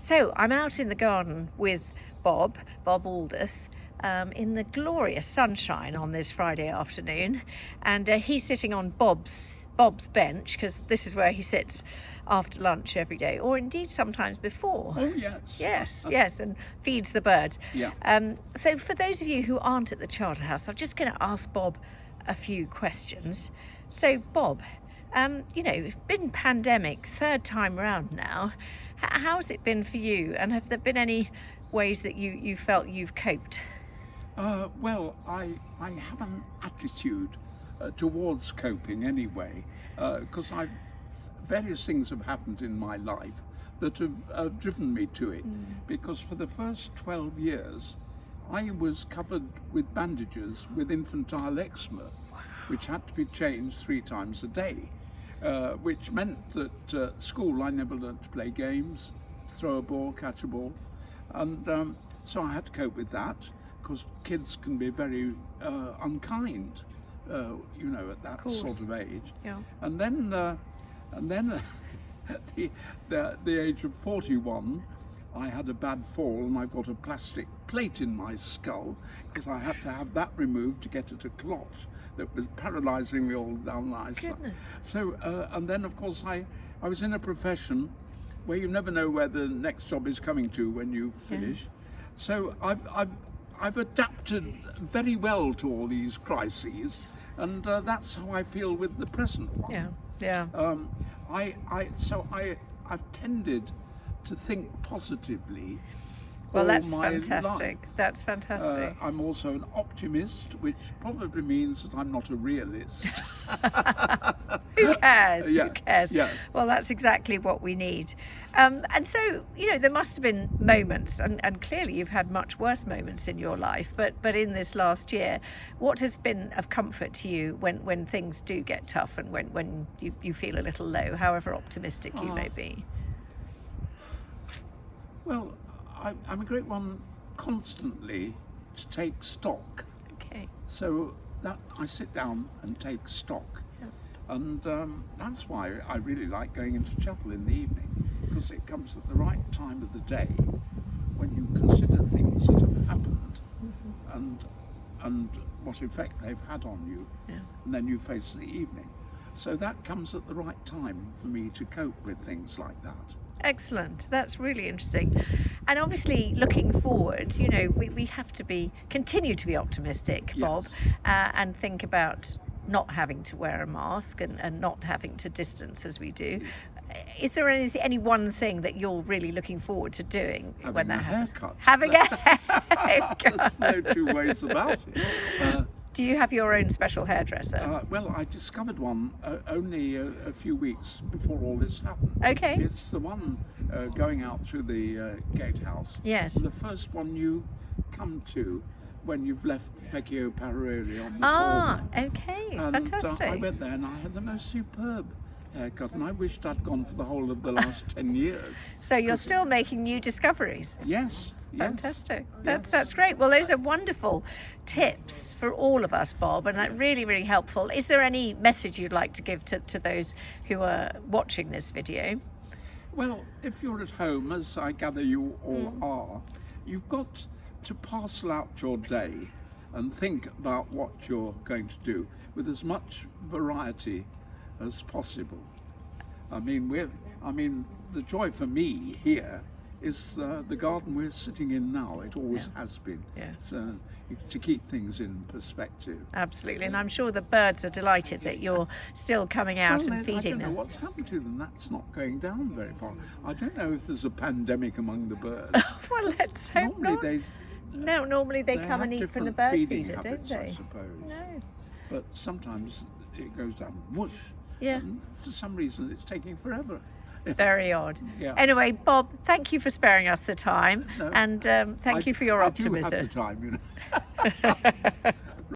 So I'm out in the garden with Bob Aldous, in the glorious sunshine on this Friday afternoon, and he's sitting on Bob's bench, because this is where he sits after lunch every day, or indeed sometimes before. Oh yes. Yes, and feeds the birds. Yeah. So for those of you who aren't at the Charterhouse, I'm just going to ask Bob a few questions. So Bob, it's been pandemic, third time round now. How's it been for you, and have there been any ways that you felt you've coped? Well, I have an attitude towards coping anyway, because various things have happened in my life that have driven me to it. Because for the first 12 years, I was covered with bandages with infantile eczema, which had to be changed 3 times a day. Which meant that at school I never learnt to play games, throw a ball, catch a ball, and so I had to cope with that, because kids can be very unkind, at that sort of age. Yeah. And then at the age of 41, I had a bad fall and I got a plastic plate in my skull, because I had to have that removed to get at a clot that was paralysing me all down my side. So, and then of course I was in a profession where you never know where the next job is coming to when you finish. Yeah. So I've adapted very well to all these crises, and that's how I feel with the present one. Yeah. I've tended to think positively. Well, that's fantastic. That's fantastic. I'm also an optimist, which probably means that I'm not a realist. Who cares? Yeah. Who cares? Yeah. Well, that's exactly what we need. And so, there must have been moments, and clearly you've had much worse moments in your life, but in this last year, what has been of comfort to you when things do get tough, and when you feel a little low, however optimistic you may be? Well, I'm a great one constantly to take stock. Okay. So that I sit down and take stock. Yeah. And that's why I really like going into chapel in the evening, because it comes at the right time of the day when you consider things that have happened and what effect they've had on you, and then you face the evening. So that comes at the right time for me to cope with things like that. Excellent. That's really interesting. And obviously, looking forward, we have to continue to be optimistic, Bob, and think about not having to wear a mask and not having to distance as we do. Is there any one thing that you're really looking forward to doing when that happens? Having a haircut. There's no two ways about it. Do you have your own special hairdresser? Well, I discovered one only a few weeks before all this happened. Okay. It's the one going out through the gatehouse. Yes. The first one you come to when you've left Vecchio Paroli on the corner. Okay, and, fantastic. I went there and I had the most superb haircut, and I wished I'd gone for the whole of the last 10 years. So you're still making new discoveries? Yes. Fantastic. That's great. Well, those are wonderful tips for all of us, Bob, and that really, really helpful. Is there any message you'd like to give to those who are watching this video? Well, if you're at home, as I gather you all are, you've got to parcel out your day and think about what you're going to do with as much variety as possible. I mean, the joy for me here is the garden we're sitting in now. It always has been. So, to keep things in perspective. Absolutely, and I'm sure the birds are delighted that you're still coming out and feeding them. I don't know what's happened to them. That's not going down very far. I don't know if there's a pandemic among the birds. Well, let's hope not. Normally they come and eat from the bird feeder, don't they? I suppose. No. But sometimes it goes down whoosh. Yeah. And for some reason it's taking forever. Very odd. Yeah. Anyway, Bob, thank you for sparing us the time, and thank you for your optimism. I do have the time,